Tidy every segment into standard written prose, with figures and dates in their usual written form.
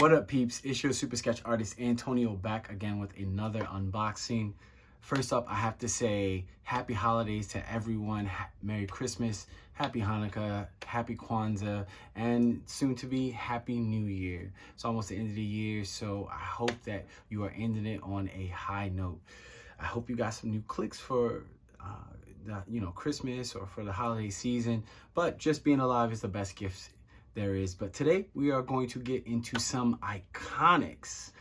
What up, peeps? It's your super sketch artist Antonio back again with another unboxing. First up, I have to say happy holidays to everyone. Merry Christmas, happy Hanukkah, happy Kwanzaa, and soon to be happy New Year. It's almost the end of the year, so I hope that you are ending it on a high note. I hope you got some new clicks for Christmas or for the holiday season, but just being alive is the best gift there is. But today we are going to get into some ICONIX.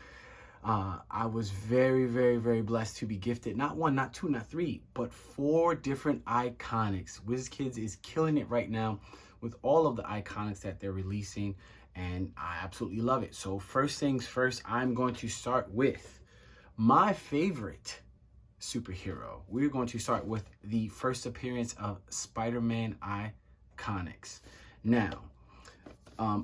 I was very blessed to be gifted not one, not two, not three, but 4 different ICONIX. Wizkids is killing it right now with all of the ICONIX that they're releasing, and I absolutely love it. So first things first, I'm going to start with my favorite superhero. We're going to start with the first appearance of Spider-Man ICONIX. Now,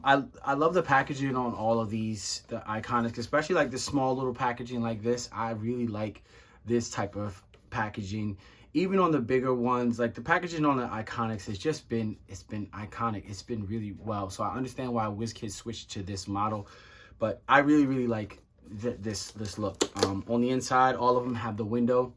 I love the packaging on all of these, the ICONIX, especially like the small little packaging like this. I really like this type of packaging. Even on the bigger ones, like the packaging on the ICONIX has just been, it's been iconic. It's been really well. So I understand why Wizkids switched to this model, but I really like this look. On the inside, all of them have the window.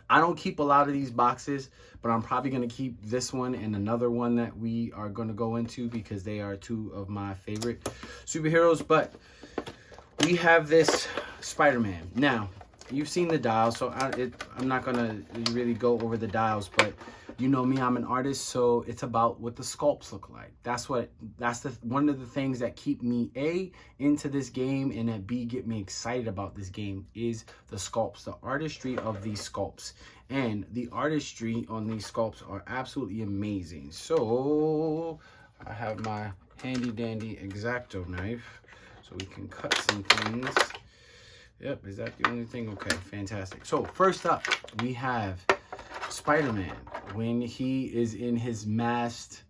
I don't keep a lot of these boxes, but I'm probably going to keep this one and another one that we are going to go into because they are 2 of my favorite superheroes. But we have this Spider-Man. Now, you've seen the dials, so I'm not going to really go over the dials, but you know me, I'm an artist, so it's about what the sculpts look like. That's one of the things that keep me A, into this game, and that B, get me excited about this game is the sculpts, the artistry of these sculpts. And the artistry on these sculpts are absolutely amazing. So I have my handy dandy X-Acto knife so we can cut some things. Yep, is that the only thing? Okay, fantastic. So first up, we have Spider-Man when he is in his masked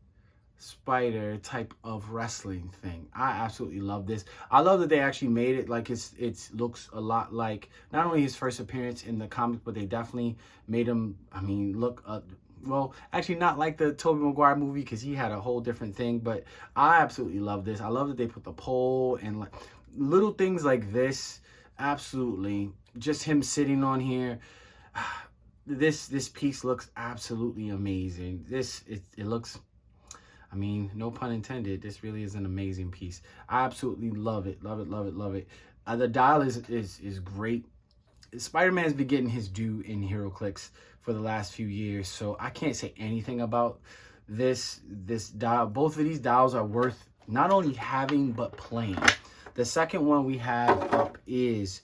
spider type of wrestling thing. I absolutely love this. I love that they actually made it like it looks a lot like not only his first appearance in the comic, but they definitely made him, I mean, look well, actually not like the Tobey Maguire movie because he had a whole different thing, but I absolutely love this. I love that they put the pole and like little things like this. Absolutely. Just him sitting on here. This piece looks absolutely amazing. It looks, I mean, no pun intended, this really is an amazing piece. I absolutely love it. Love it. The dial is great. Spider-Man's been getting his due in Heroclix for the last few years, so I can't say anything about this dial. Both of these dials are worth not only having but playing. The second one we have up is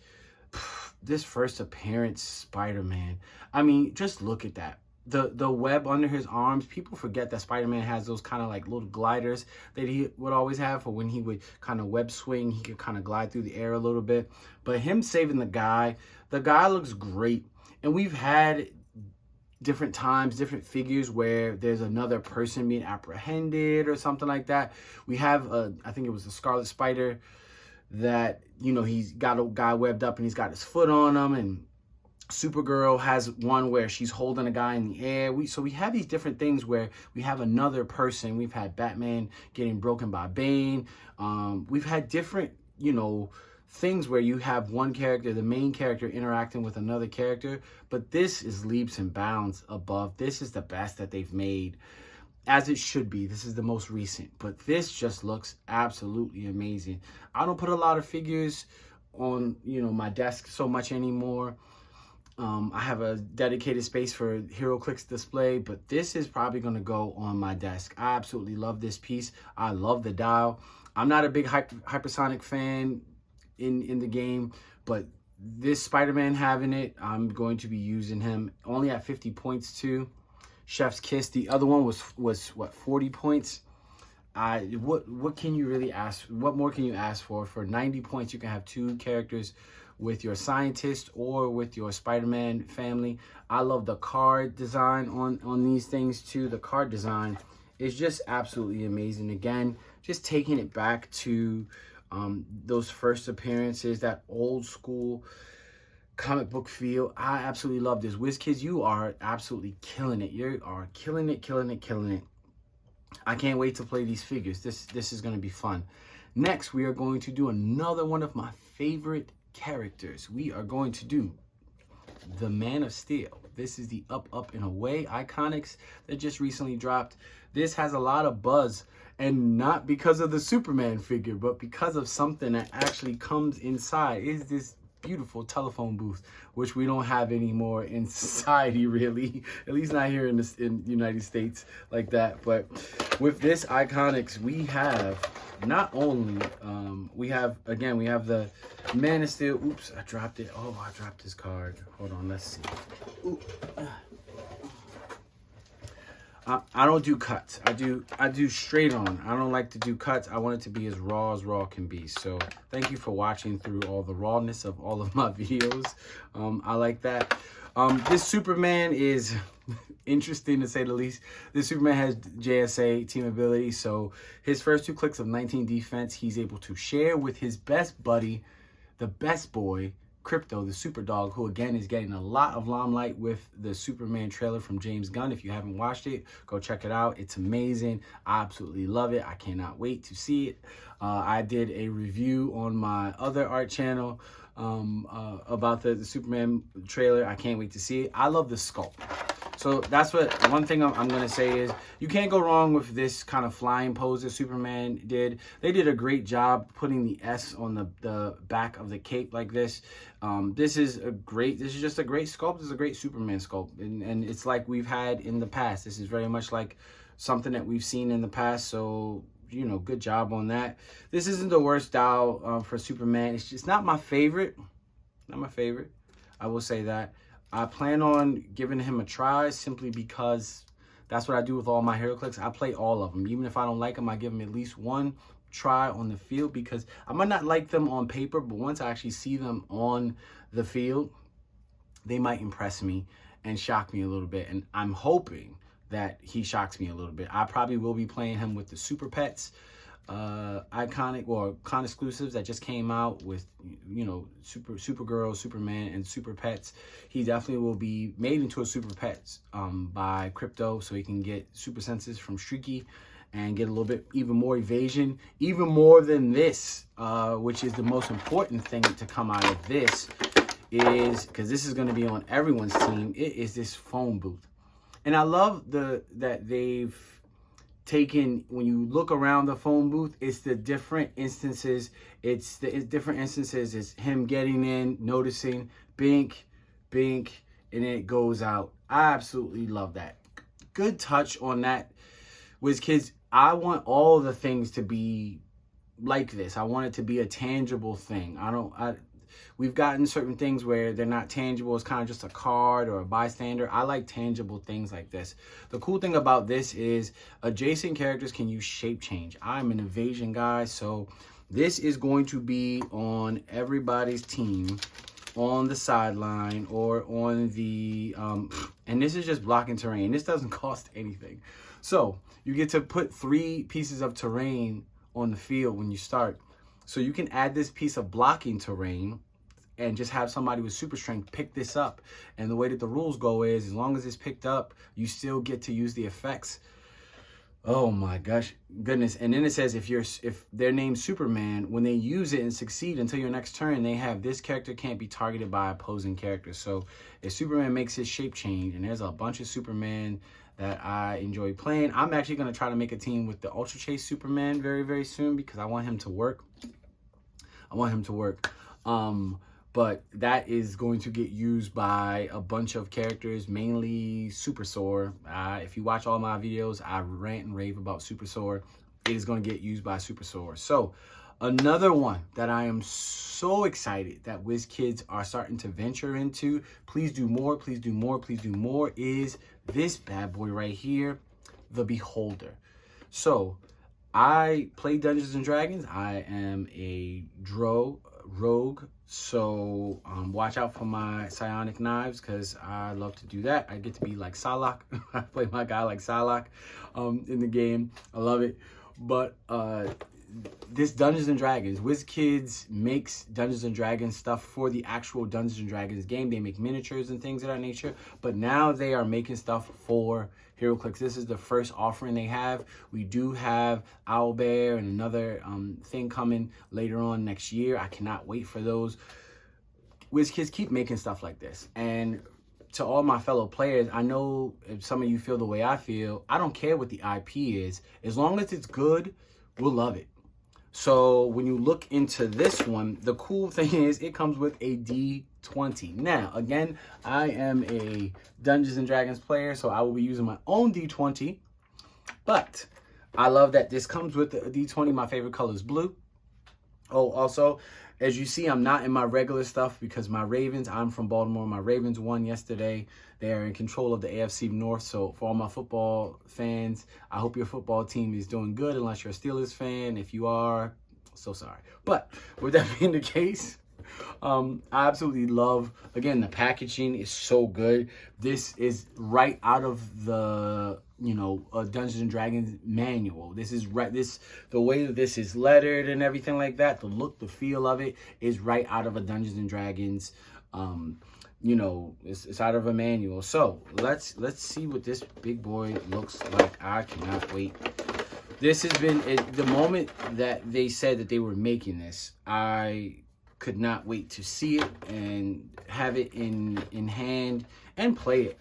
this first appearance Spider-Man. I mean, just look at that. The web under his arms. People forget that Spider-Man has those kind of like little gliders that he would always have for when he would kind of web swing. He could kind of glide through the air a little bit. But him saving the guy looks great. And we've had different times, different figures where there's another person being apprehended or something like that. We have, I think it was the Scarlet Spider that, you know, he's got a guy webbed up and he's got his foot on him, and Supergirl has one where she's holding a guy in the air. So we have these different things where we have another person. We've had Batman getting broken by Bane. We've had different, things where you have one character, the main character, interacting with another character. But this is leaps and bounds above. This is the best that they've made, as it should be. This is the most recent, but this just looks absolutely amazing. I don't put a lot of figures on, my desk so much anymore. I have a dedicated space for Heroclix display, but this is probably going to go on my desk. I absolutely love this piece. I love the dial. I'm not a big hypersonic fan in the game, but this Spider-Man having it, I'm going to be using him only at 50 points too. Chef's kiss. The other one was what, 40 points. What can you really ask? What more can you ask for? For 90 points, you can have 2 characters with your scientist or with your Spider-Man family. I love the card design on these things too. The card design is just absolutely amazing. Again, just taking it back to those first appearances, that old school comic book feel. I absolutely love this. Wizkids, you are absolutely killing it. You are killing it. I can't wait to play these figures. This is going to be fun. Next, we are going to do another one of my favorite characters. We are going to do the Man of Steel. This is the Up, Up, and Away ICONIX that just recently dropped. This has a lot of buzz, and not because of the Superman figure, but because of something that actually comes inside. Is this beautiful telephone booth, which we don't have anymore in society, really, at least not here in the United States like that. But with this ICONIX, we have not only we have the Man of Steel. Oops, I dropped it. Oh, I dropped this card. Hold on, let's see. Ooh. I don't do cuts. I do straight on. I don't like to do cuts. I want it to be as raw can be. So thank you for watching through all the rawness of all of my videos. I like that. This Superman is interesting to say the least. This Superman has JSA team ability. So his first 2 clicks of 19 defense, he's able to share with his best buddy, the best boy, Crypto, the super dog, who again is getting a lot of limelight with the Superman trailer from James Gunn. If you haven't watched it, go check it out. It's amazing. I absolutely love it. I cannot wait to see it. I did a review on my other art channel about the Superman trailer. I can't wait to see it. I love the sculpt. So that's one thing I'm going to say is you can't go wrong with this kind of flying pose that Superman did. They did a great job putting the S on the back of the cape like this. This is just a great sculpt. It's a great Superman sculpt. And it's like we've had in the past. This is very much like something that we've seen in the past. So, you know, good job on that. This isn't the worst style for Superman. It's just not my favorite. Not my favorite. I will say that. I plan on giving him a try simply because that's what I do with all my Heroclix. I play all of them. Even if I don't like them, I give them at least one try on the field because I might not like them on paper, but once I actually see them on the field, they might impress me and shock me a little bit. And I'm hoping that he shocks me a little bit. I probably will be playing him with the Super Pets iconic or con exclusives that just came out with, you know, Supergirl, Superman, and Super Pets. He definitely will be made into a Super Pets by Crypto, so he can get super senses from Streaky and get a little bit even more evasion, even more than this, which is the most important thing to come out of this, is because this is going to be on everyone's team. It is this phone booth, and I love that they've taken, when you look around the phone booth, it's the different instances. It's him getting in, noticing, bink, bink, and it goes out. I absolutely love that. Good touch on that. Wizkids, I want all the things to be like this. I want it to be a tangible thing. We've gotten certain things where they're not tangible. It's kind of just a card or a bystander. I like tangible things like this. The cool thing about this is adjacent characters can use shape change. I'm an evasion guy, so this is going to be on everybody's team on the sideline or on the, and this is just blocking terrain. This doesn't cost anything. So you get to put 3 pieces of terrain on the field when you start. So you can add this piece of blocking terrain and just have somebody with super strength pick this up. And the way that the rules go is, as long as it's picked up, you still get to use the effects. Oh my goodness. And then it says if they're named Superman, when they use it and succeed until your next turn, they have this character can't be targeted by opposing characters. So if Superman makes his shape change, and there's a bunch of Superman that I enjoy playing, I'm actually going to try to make a team with the Ultra Chase Superman very, very soon because I want him to work. But that is going to get used by a bunch of characters, mainly Super Sore. If you watch all my videos, I rant and rave about Super Sore. It is going to get used by Super Sore. So another one that I am so excited that Wizkids are starting to venture into, please do more, please do more, please do more, is this bad boy right here, the Beholder. So I play Dungeons and Dragons. I am a rogue, so watch out for my psionic knives because I love to do that. I get to be like Psylocke. I play my guy like Psylocke in the game. I love it. But this Dungeons and Dragons, Wizkids makes Dungeons and Dragons stuff for the actual Dungeons and Dragons game. They make miniatures and things of that nature, but now they are making stuff for Heroclix. This is the first offering they have. We do have Owlbear and another thing coming later on next year. I cannot wait for those. Wizkids, keep making stuff like this. And to all my fellow players, I know if some of you feel the way I feel, I don't care what the IP is. As long as it's good, we'll love it. So when you look into this one, the cool thing is it comes with a D20. Now, again, I am a Dungeons and Dragons player, so I will be using my own D20. But I love that this comes with a D20. My favorite color is blue. Oh, also, as you see, I'm not in my regular stuff because my Ravens, I'm from Baltimore. My Ravens won yesterday. They are in control of the AFC North. So for all my football fans, I hope your football team is doing good unless you're a Steelers fan. If you are, so sorry. But with that being the case, I absolutely love, again, the packaging is so good. This is right out of the, Dungeons and Dragons manual. This is right, the way that this is lettered and everything like that, the look, the feel of it is right out of a Dungeons and Dragons, it's out of a manual. So let's see what this big boy looks like. I cannot wait. This has been, the moment that they said that they were making this, I could not wait to see it and have it in hand and play it.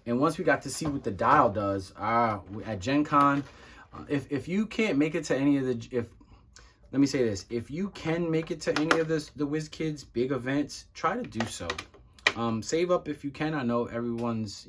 And once we got to see what the dial does at Gen Con, if you can't make it to any of let me say this, if you can make it to any of the Wizkids big events, try to do so. Save up if you can. I know everyone's,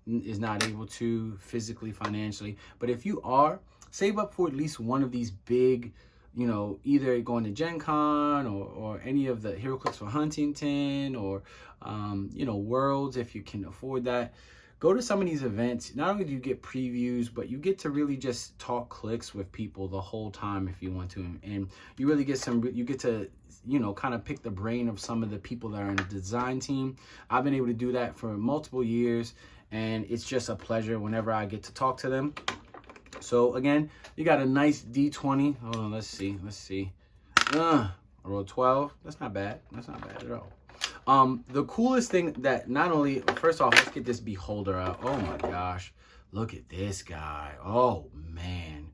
is not able to physically, financially, but if you are, save up for at least one of these big, either going to Gen Con or any of the Heroclix for Huntington or, Worlds, if you can afford that. Go to some of these events. Not only do you get previews, but you get to really just talk clicks with people the whole time if you want to. And you really get you get to, kind of pick the brain of some of the people that are in the design team. I've been able to do that for multiple years, and it's just a pleasure whenever I get to talk to them. So again, you got a nice D20. Hold on, let's see. I rolled 12. That's not bad. That's not bad at all. The coolest thing that not only, first off, let's get this beholder out. Oh my gosh. Look at this guy. Oh man.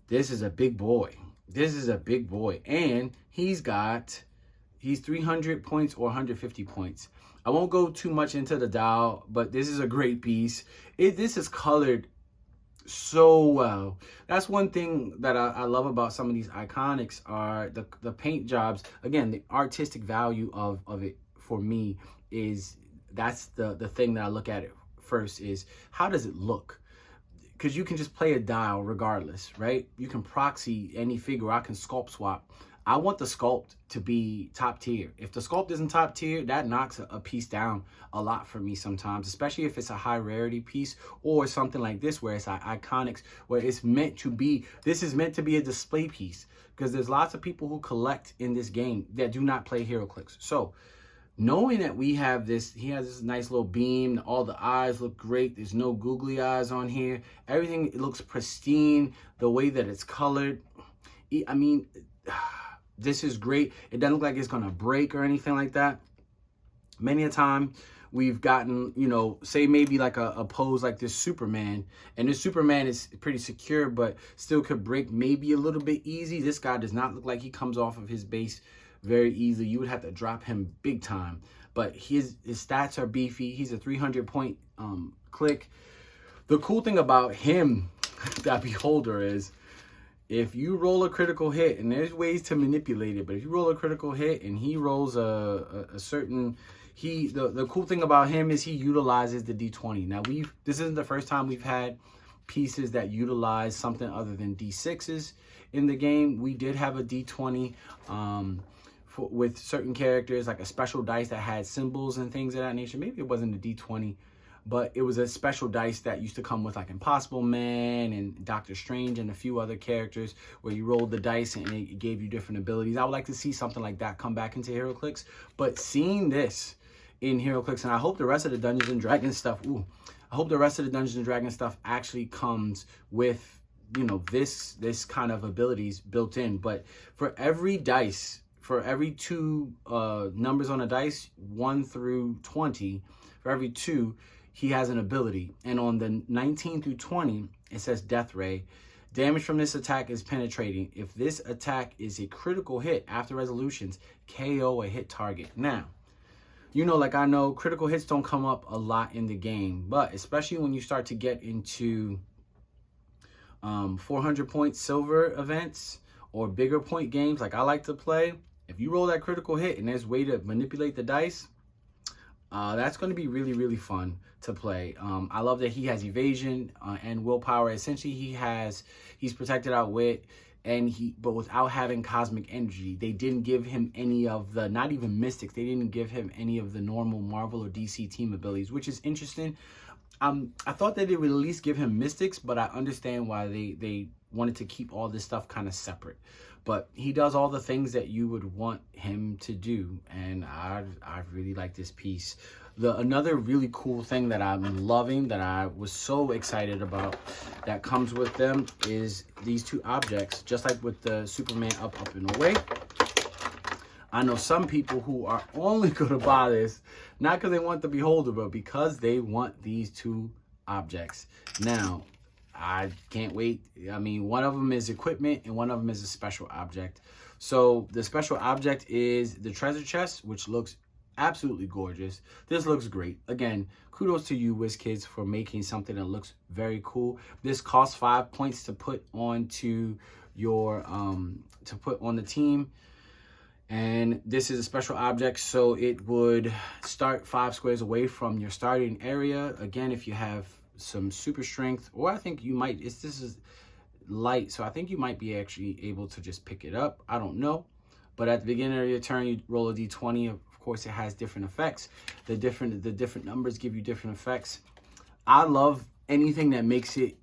This is a big boy. This is a big boy. And he's 300 points or 150 points. I won't go too much into the dial, but this is a great piece. This is colored so well. That's one thing that I love about some of these ICONIX are the paint jobs. Again, the artistic value of it for me that's the thing that I look at it first is how does it look? Because you can just play a dial regardless, right? You can proxy any figure. I can sculpt swap. I want the sculpt to be top tier. If the sculpt isn't top tier, that knocks a piece down a lot for me sometimes, especially if it's a high rarity piece or something like this where it's ICONIX, where it's meant to be, this is meant to be a display piece because there's lots of people who collect in this game that do not play Heroclix. So knowing that he has this nice little beam, all the eyes look great. There's no googly eyes on here. Everything looks pristine. The way that it's colored, I mean, this is great. It doesn't look like it's gonna break or anything like that. Many a time we've gotten, say maybe like a pose like this Superman, and this Superman is pretty secure, but still could break maybe a little bit easy. This guy does not look like he comes off of his base very easily. You would have to drop him big time, but his stats are beefy. He's a 300 point click. The cool thing about him, that beholder, is if you roll a critical hit, and there's ways to manipulate it, but if you roll a critical hit and he rolls a certain, the cool thing about him is he utilizes the D20. Now this isn't the first time we've had pieces that utilize something other than D6s in the game. We did have a D20 with certain characters, like a special dice that had symbols and things of that nature. Maybe it wasn't a D20, but it was a special dice that used to come with like Impossible Man and Doctor Strange and a few other characters where you rolled the dice and it gave you different abilities. I would like to see something like that come back into Heroclix, but seeing this in Heroclix, and I hope the rest of the Dungeons and Dragons stuff, I hope the rest of the Dungeons and Dragons stuff actually comes with, this kind of abilities built in. But for every dice, for every two numbers on a dice, 1 through 20, for every two, he has an ability. And on the 19 through 20, it says Death Ray. Damage from this attack is penetrating. If this attack is a critical hit after resolutions, KO a hit target. Now, you know, like I know critical hits don't come up a lot in the game, but especially when you start to get into 400 point silver events or bigger point games like I like to play, if you roll that critical hit and there's a way to manipulate the dice, that's going to be really, really fun to play. I love that he has evasion and willpower. Essentially, he's protected out wit, but without having cosmic energy. They didn't give him any of the, not even mystics, they didn't give him any of the normal Marvel or DC team abilities, which is interesting. I thought that they would at least give him mystics, but I understand why they wanted to keep all this stuff kind of separate. But he does all the things that you would want him to do, and I really like this piece. Another really cool thing that I'm loving, that I was so excited about, that comes with them is these two objects, just like with the Superman up, and away. I know some people who are only going to buy this, not because they want the Beholder, but because they want these two objects. Now, I can't wait. I mean, one of them is equipment and one of them is a special object. So the special object is the treasure chest, which looks absolutely gorgeous. This looks great. Again, kudos to you, Wizkids, for making something that looks very cool. This costs 5 points to put onto your to put on the team. And this is a special object, so it would start 5 squares away from your starting area. Again, if you have some super strength, or I think you might, this is light, so I think you might be actually able to just pick it up. I don't know. But at the beginning of your turn, you roll a d20. Of course, it has different effects. The different numbers give you different effects. I love anything that makes it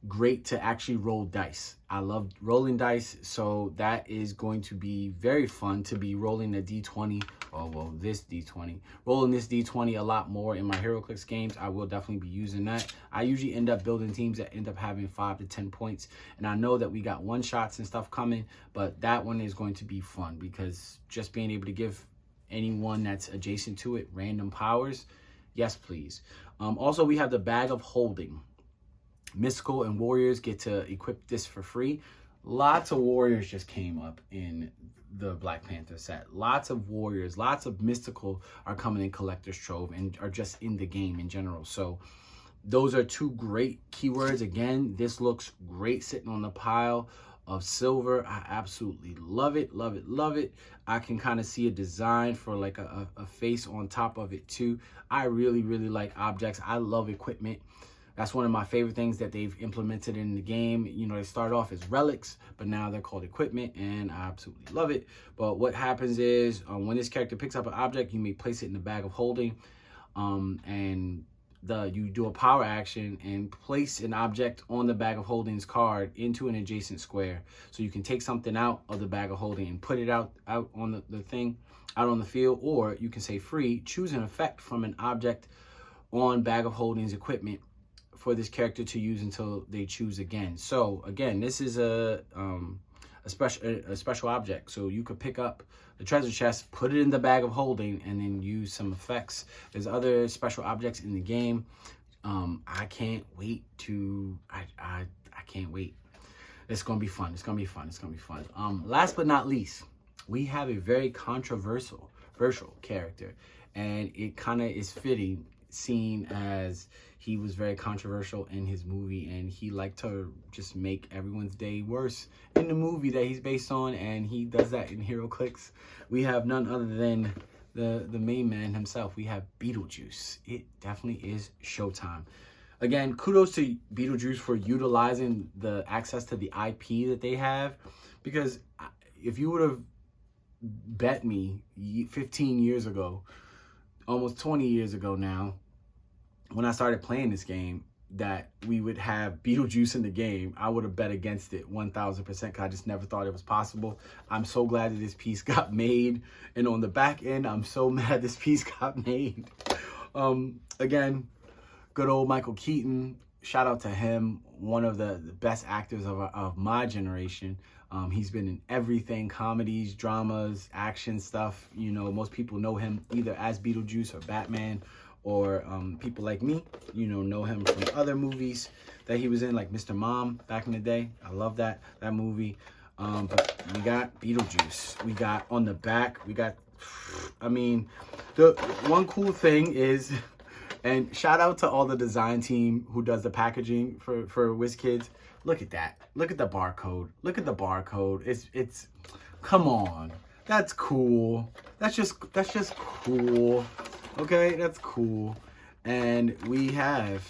great to actually roll dice. I love rolling dice, so that is going to be very fun to be rolling a d20. Oh, well, this d20. Rolling this d20 a lot more in my Heroclix games. I will definitely be using that. I usually end up building teams that end up having 5 to 10 points. And I know that we got one-shots and stuff coming, but that one is going to be fun because just being able to give anyone that's adjacent to it random powers, yes, please. Also, we have the Bag of Holding. Mystical and Warriors get to equip this for free. Lots of Warriors just came up in the Black Panther set. Lots of Warriors, lots of Mystical are coming in Collector's Trove and are just in the game in general. So those are two great keywords. Again, this looks great sitting on the pile of silver. I absolutely love it, love it, love it. I can kind of see a design for like a face on top of it too. I really, really like objects. I love equipment. That's one of my favorite things that they've implemented in the game. You know, they start off as relics, but now they're called equipment, and I absolutely love it. But what happens is when this character picks up an object, you may place it in the Bag of Holding, and you do a power action and place an object on the Bag of Holding's card into an adjacent square. So you can take something out of the Bag of Holding and put it out on the thing, out on the field, or you can say free, choose an effect from an object on Bag of Holding's equipment for this character to use until they choose again. So again, this is a special object. So you could pick up the treasure chest, put it in the Bag of Holding, and then use some effects. There's other special objects in the game. I can't wait to. I can't wait. It's gonna be fun. It's gonna be fun. It's gonna be fun. Last but not least, we have a very controversial character, and it kind of is fitting, seeing as he was very controversial in his movie, and he liked to just make everyone's day worse in the movie that he's based on, and he does that in Heroclix. We have none other than the main man himself. We have Beetlejuice. It definitely is showtime. Again, kudos to Beetlejuice for utilizing the access to the IP that they have, because if you would have bet me 15 years ago, almost 20 years ago now, when I started playing this game, that we would have Beetlejuice in the game, I would have bet against it 1000%, because I just never thought it was possible. I'm so glad that this piece got made, and on the back end, I'm so mad this piece got made. Again, good old Michael Keaton, shout out to him, one of the best actors of my generation. He's been in everything, comedies, dramas, action stuff. You know, most people know him either as Beetlejuice or Batman or people like me, know him from other movies that he was in, like Mr. Mom back in the day. I love that movie. But we got Beetlejuice. We got on the back, the one cool thing is, and shout out to all the design team who does the packaging for Wizkids. Look at that. Look at the barcode. Look at the barcode. It's come on. That's cool. That's just cool. Okay, that's cool. And we have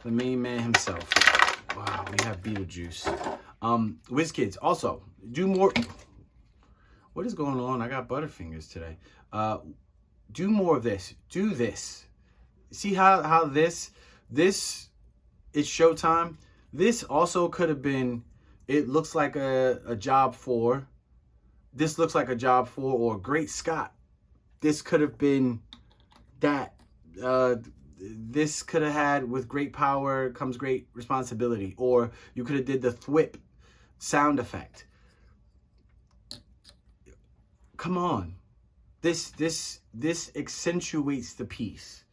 the main man himself. Wow, we have Beetlejuice. Wizkids, also, do more. What is going on? I got butterfingers today. Do more of this. Do this. See how this is Showtime. This also could have been, it looks like a job for, this looks like a job for, or Great Scott. This could have been that. This could have had, with great power comes great responsibility. Or you could have did the thwip sound effect. Come on. This accentuates the piece.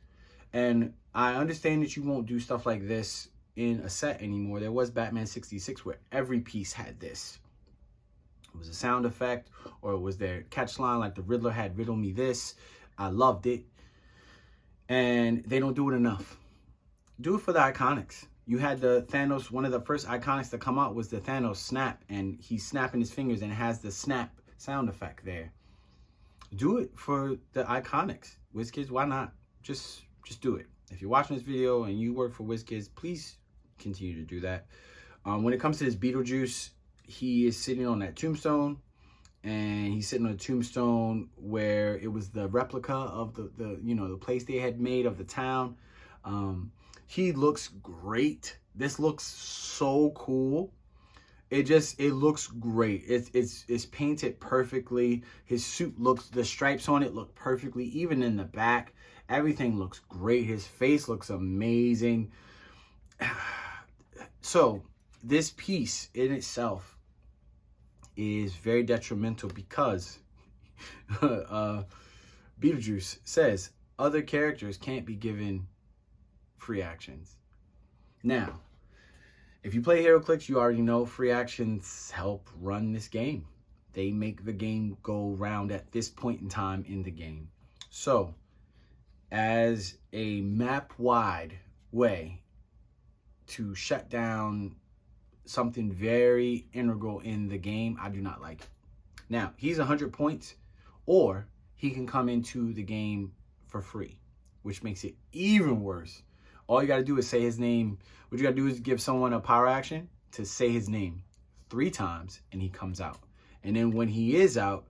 And I understand that you won't do stuff like this in a set anymore. There was Batman 66 where every piece had this. It was a sound effect, or it was their catch line, like the Riddler had "Riddle me this." I loved it. And they don't do it enough. Do it for the ICONIX. You had the Thanos, one of the first ICONIX to come out was the Thanos snap, and he's snapping his fingers and it has the snap sound effect there. Do it for the ICONIX. Wizkids, why not? Just do it. If you're watching this video and you work for Wizkids, please continue to do that. When it comes to this Beetlejuice, he is sitting on that tombstone, and he's sitting on a tombstone where it was the replica of the place they had made of the town. He looks great. This looks so cool. It looks great. It's painted perfectly. His suit looks, the stripes on it look perfectly, even in the back. Everything looks great. His face looks amazing. So this piece in itself is very detrimental because Beetlejuice says other characters can't be given free actions. Now, if you play Heroclix, you already know free actions help run this game. They make the game go round at this point in time in the game. So, as a map-wide way to shut down something very integral in the game, I do not like it. Now, he's 100 points, or he can come into the game for free, which makes it even worse. All you got to do is say his name. What you got to do is give someone a power action to say his name 3 times, and he comes out. And then when he is out,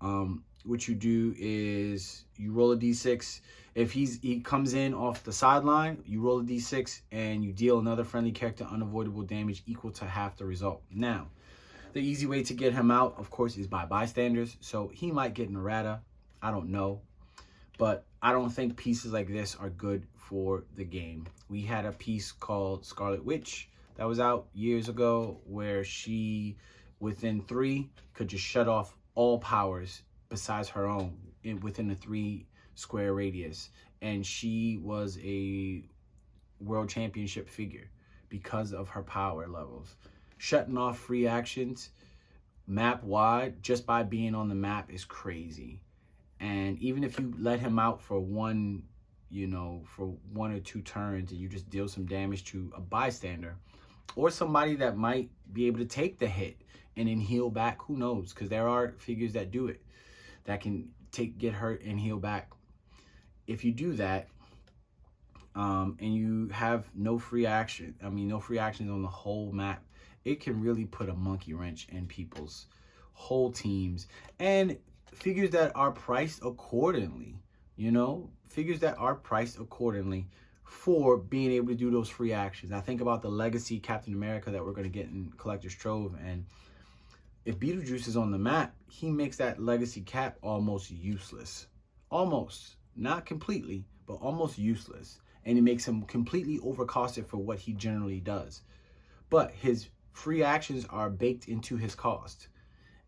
what you do is you roll a d6. If he comes in off the sideline, you roll a d6 and you deal another friendly character unavoidable damage equal to half the result. Now, the easy way to get him out, of course, is by bystanders. So he might get an errata. I don't know. But I don't think pieces like this are good for the game. We had a piece called Scarlet Witch that was out years ago where she, within 3, could just shut off all powers besides her own within a 3 square radius. And she was a world championship figure because of her power levels. Shutting off free actions map wide just by being on the map is crazy. And even if you let him out for one, for 1 or 2 turns, and you just deal some damage to a bystander or somebody that might be able to take the hit and then heal back, who knows? Because there are figures that do it, that can get hurt and heal back. If you do that, and you have no free action, no free actions on the whole map, it can really put a monkey wrench in people's whole teams. And figures that are priced accordingly, figures that are priced accordingly for being able to do those free actions. I think about the Legacy Captain America that we're going to get in Collector's Trove, and if Beetlejuice is on the map, he makes that Legacy Cap almost useless. Almost. Not completely, but almost useless. And it makes him completely overcosted for what he generally does. But his free actions are baked into his cost.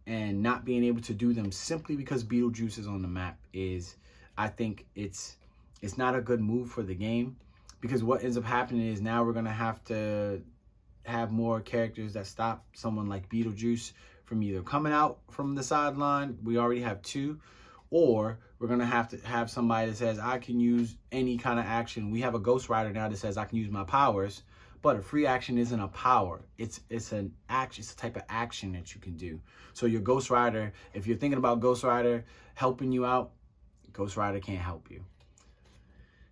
And not being able to do them simply because Beetlejuice is on the map is, I think it's it's not a good move for the game, because what ends up happening is now we're going to have more characters that stop someone like Beetlejuice from either coming out from the sideline. We already have 2. Or we're going to have somebody that says, I can use any kind of action. We have a Ghost Rider now that says I can use my powers, but a free action isn't a power. It's an action. It's a type of action that you can do. So your Ghost Rider, if you're thinking about Ghost Rider helping you out, Ghost Rider can't help you.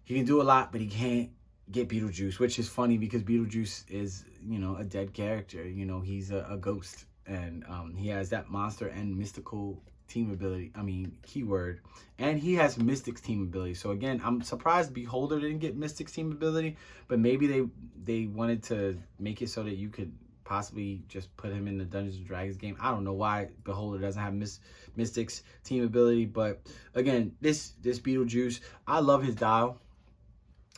He can do a lot, but he can't get Beetlejuice, which is funny because Beetlejuice is, you know, a dead character. You know, he's a ghost, and he has that monster and mystical team ability, keyword, and he has Mystic's team ability. So again, I'm surprised Beholder didn't get Mystic's team ability, but maybe they wanted to make it so that you could possibly just put him in the Dungeons and Dragons game. I don't know why Beholder doesn't have Mystic's team ability, but again, this Beetlejuice, I love his dial.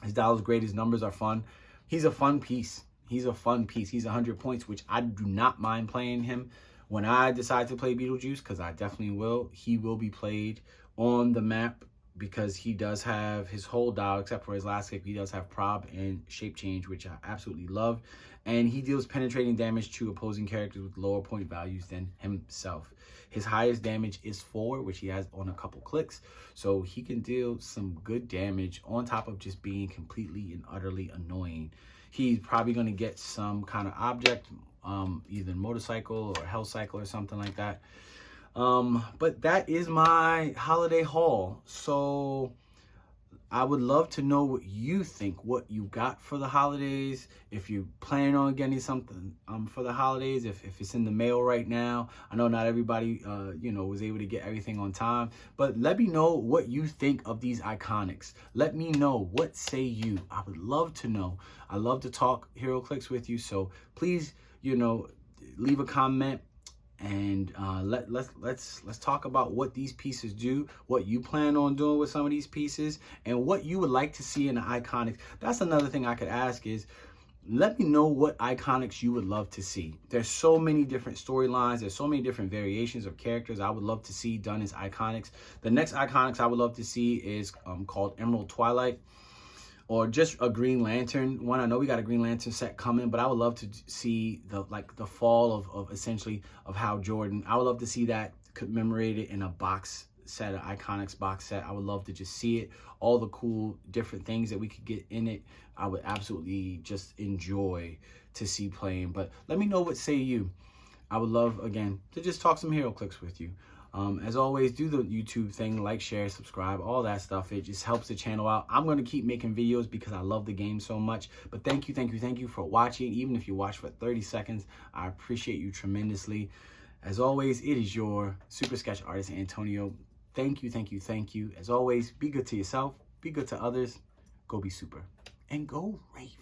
His dial is great. His numbers are fun. He's a fun piece. He's 100 points, which I do not mind playing him. When I decide to play Beetlejuice, because I definitely will, he will be played on the map because he does have his whole dial, except for his last kick. He does have prob and shape change, which I absolutely love. And he deals penetrating damage to opposing characters with lower point values than himself. His highest damage is 4, which he has on a couple clicks. So he can deal some good damage on top of just being completely and utterly annoying. He's probably going to get some kind of object, either motorcycle or hell cycle or something like that. But that is my holiday haul. So I would love to know what you think, what you got for the holidays, if you plan on getting something for the holidays, if it's in the mail right now. I know not everybody was able to get everything on time, but let me know what you think of these ICONIX. Let me know, what say you? I would love to know. I love to talk Heroclix with you, so please, leave a comment. And let's talk about what these pieces do, what you plan on doing with some of these pieces, and what you would like to see in the ICONIX. That's another thing I could ask is, let me know what ICONIX you would love to see. There's so many different storylines. There's so many different variations of characters I would love to see done as ICONIX. The next ICONIX I would love to see is called Emerald Twilight, or just a Green Lantern one. I know we got a Green Lantern set coming, but I would love to see the fall of essentially of Hal Jordan. I would love to see that commemorated in a box set, an ICONIX box set. I would love to just see it, all the cool different things that we could get in it. I would absolutely just enjoy to see playing. But let me know, what say you? I would love, again, to just talk some Heroclix with you. As always, do the YouTube thing, like, share, subscribe, all that stuff. It just helps the channel out. I'm going to keep making videos because I love the game so much. But thank you for watching. Even if you watch for 30 seconds, I appreciate you tremendously. As always, it is your Super Sketch Artist, Antonio. Thank you. As always, be good to yourself, be good to others, go be super, and go Ravens.